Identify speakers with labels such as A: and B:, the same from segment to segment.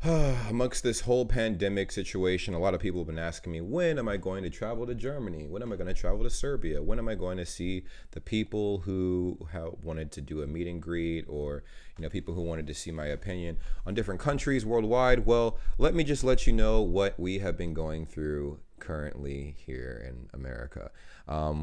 A: Amongst this whole pandemic situation, a lot of people have been asking me, when am I going to travel to Germany? When am I going to travel to Serbia? When am I going to see the people who have wanted to do a meet and greet, or people who wanted to see my opinion on different countries worldwide? Well, let me just let you know what we have been going through currently here in America.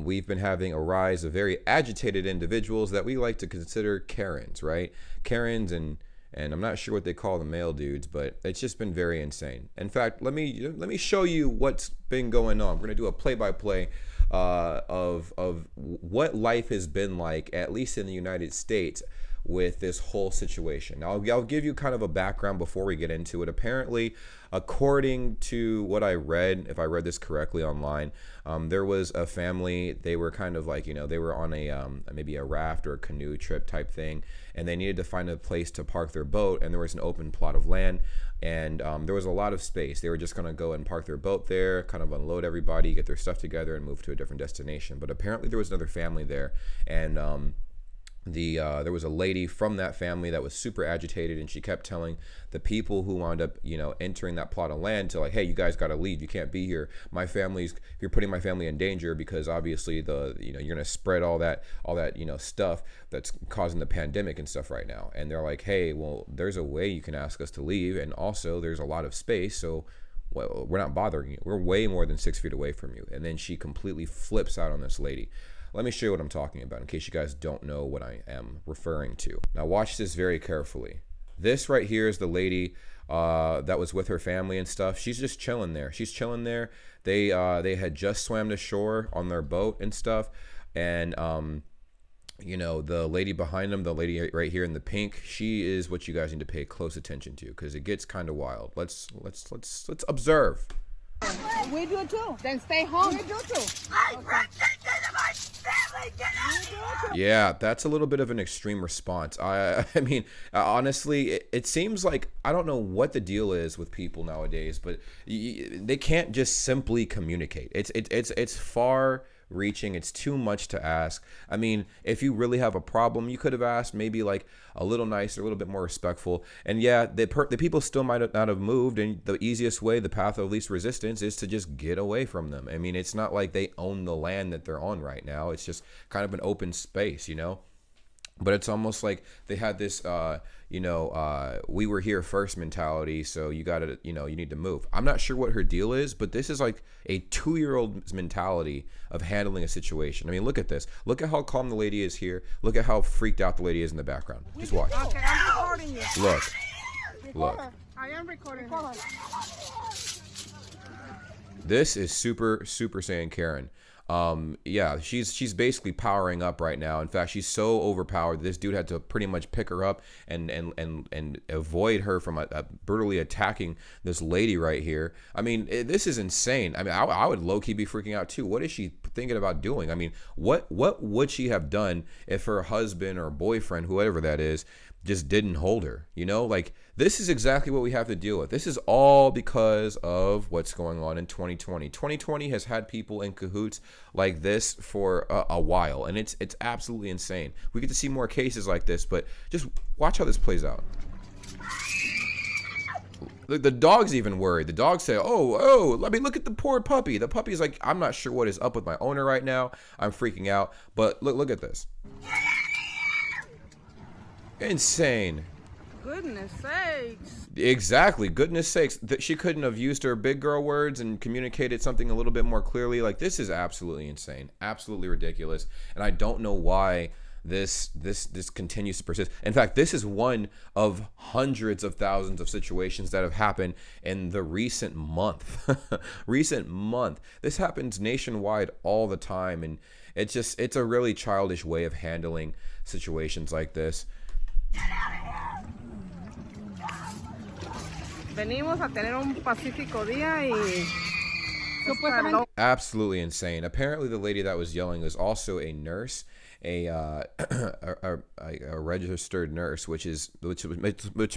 A: We've been having a rise of very agitated individuals that we like to consider Karens, right? Karens and I'm not sure what they call the male dudes, but it's just been very insane. In fact, let me show you what's been going on. We're gonna do a play-by-play of what life has been like, at least in the United States, with this whole situation. Now, I'll give you kind of a background before we get into it. Apparently, according to what I read, if I read this correctly online, there was a family. They were kind of like, they were on a maybe a raft or a canoe trip type thing, and they needed to find a place to park their boat, and there was an open plot of land, and there was a lot of space. They were just going to go and park their boat there, kind of unload everybody, get their stuff together, and move to a different destination. But apparently there was another family there, and there was a lady from that family that was super agitated, and she kept telling the people who wound up, entering that plot of land to, like, hey, you guys got to leave. You can't be here. You're putting my family in danger, because obviously you're going to spread all that, stuff that's causing the pandemic and stuff right now. And they're like, hey, well, there's a way you can ask us to leave. And also there's a lot of space. So we're not bothering you. We're way more than 6 feet away from you. And then she completely flips out on this lady. Let me show you what I'm talking about in case you guys don't know what I am referring to. Now watch this very carefully. This right here is the lady that was with her family and stuff. She's just chilling there. She's chilling there. They had just swam to shore on their boat and stuff. And the lady behind them, the lady right here in the pink, she is what you guys need to pay close attention to, because it gets kind of wild. Let's observe.
B: We do it too. Then stay home. We do too.
A: Yeah, that's a little bit of an extreme response. I mean, honestly, it seems like, I don't know what the deal is with people nowadays, but they can't just simply communicate. It's far reaching. It's too much to ask. I mean, if you really have a problem, you could have asked maybe like a little nicer, a little bit more respectful. And yeah, the people still might not have moved, and the easiest way, the path of least resistance, is to just get away from them. I mean, it's not like they own the land that they're on right now. It's just kind of an open space, But it's almost like they had this, we were here first mentality. So you got to, you need to move. I'm not sure what her deal is, but this is like a 2-year-old mentality of handling a situation. I mean, look at this. Look at how calm the lady is here. Look at how freaked out the lady is in the background. Just watch.
B: Okay, I'm recording you.
A: Look.
B: I am recording.
A: This is Super Saiyan Karen. Yeah, she's basically powering up right now. In fact, she's so overpowered, this dude had to pretty much pick her up and avoid her from brutally attacking this lady right here. I mean, this is insane. I mean, I would low-key be freaking out too. What is she thinking about doing? I mean, what would she have done if her husband or boyfriend, whoever that is, just didn't hold her? Like, this is exactly what we have to deal with. This is all because of what's going on in 2020. 2020 has had people in cahoots like this for a while, and it's absolutely insane. We get to see more cases like this, but just watch how this plays out. The dog's even worried. The dog say, oh, I mean, look at the poor puppy. The puppy's like, I'm not sure what is up with my owner right now. I'm freaking out. But look at this. Insane.
B: Goodness sakes.
A: Exactly. Goodness sakes. That she couldn't have used her big girl words and communicated something a little bit more clearly. Like, this is absolutely insane. Absolutely ridiculous. And I don't know why this continues to persist. In fact, this is one of hundreds of thousands of situations that have happened in the recent month. This happens nationwide all the time, and it's a really childish way of handling situations like this.
B: Get out of here. Venimos a tener un pacífico día y
A: absolutely insane. Apparently, the lady that was yelling is also a nurse, a registered nurse, which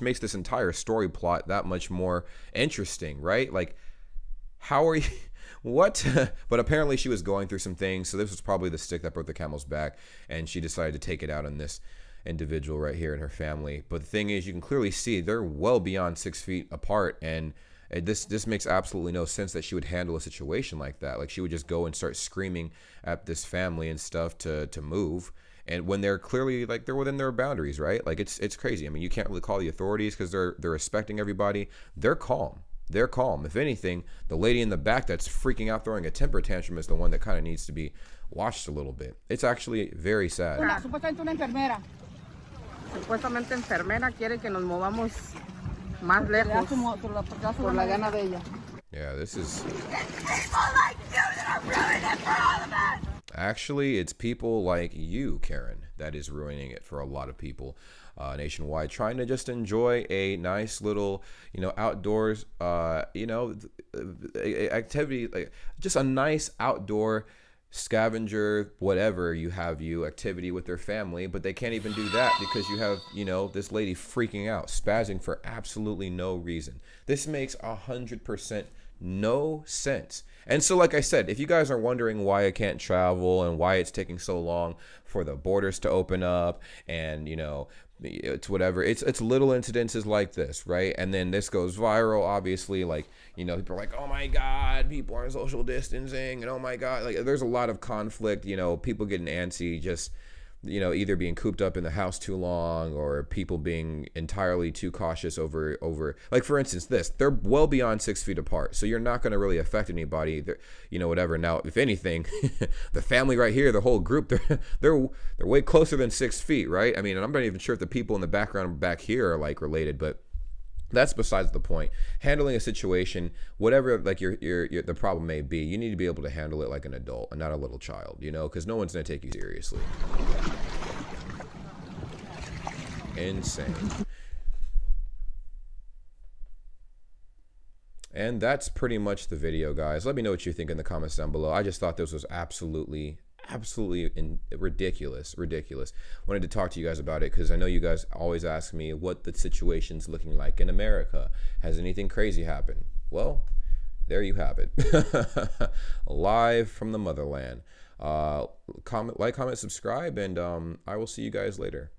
A: makes this entire story plot that much more interesting, right? Like, how are you? What? But apparently she was going through some things, so this was probably the stick that broke the camel's back, and she decided to take it out on this individual right here and her family. But the thing is, you can clearly see they're well beyond 6 feet apart, and this makes absolutely no sense that she would handle a situation like that. Like, she would just go and start screaming at this family and stuff to move, and when they're clearly, like, they're within their boundaries, right? Like, it's crazy. I mean, you can't really call the authorities because they're respecting everybody. They're calm. They're calm. If anything, the lady in the back that's freaking out, throwing a temper tantrum, is the one that kind of needs to be watched a little bit. It's actually very sad.
B: Supuestamente una enfermera.
C: Supuestamente enfermera quiere que nos movamos más lejos por la gana de ella.
A: Yeah, this is... Actually, it's people like you, Karen, that is ruining it for a lot of people nationwide, trying to just enjoy a nice little, outdoors, activity, like just a nice outdoor scavenger, whatever activity with their family, but they can't even do that because you have, this lady freaking out, spazzing for absolutely no reason. This makes 100% no sense. And so, like I said, if you guys are wondering why I can't travel and why it's taking so long for the borders to open up, and it's whatever, it's little incidences like this, right? And then this goes viral, obviously, like, people are like, oh my God, people aren't social distancing, and oh my God, like, there's a lot of conflict, people getting antsy, just, either being cooped up in the house too long, or people being entirely too cautious over, like, for instance, they're well beyond 6 feet apart, so you're not going to really affect anybody, whatever. Now, if anything, the family right here, the whole group, they're way closer than 6 feet, right? I mean, and I'm not even sure if the people in the background back here are, like, related, but that's besides the point. Handling a situation, whatever, like, the problem may be, you need to be able to handle it like an adult and not a little child, because no one's going to take you seriously. Insane. And that's pretty much the video, guys. Let me know what you think in the comments down below. I just thought this was absolutely ridiculous. Wanted to talk to you guys about it because I know you guys always ask me what the situation's looking like in America. Has anything crazy happened? Well, there you have it. Live from the motherland. Comment, subscribe, and I will see you guys later.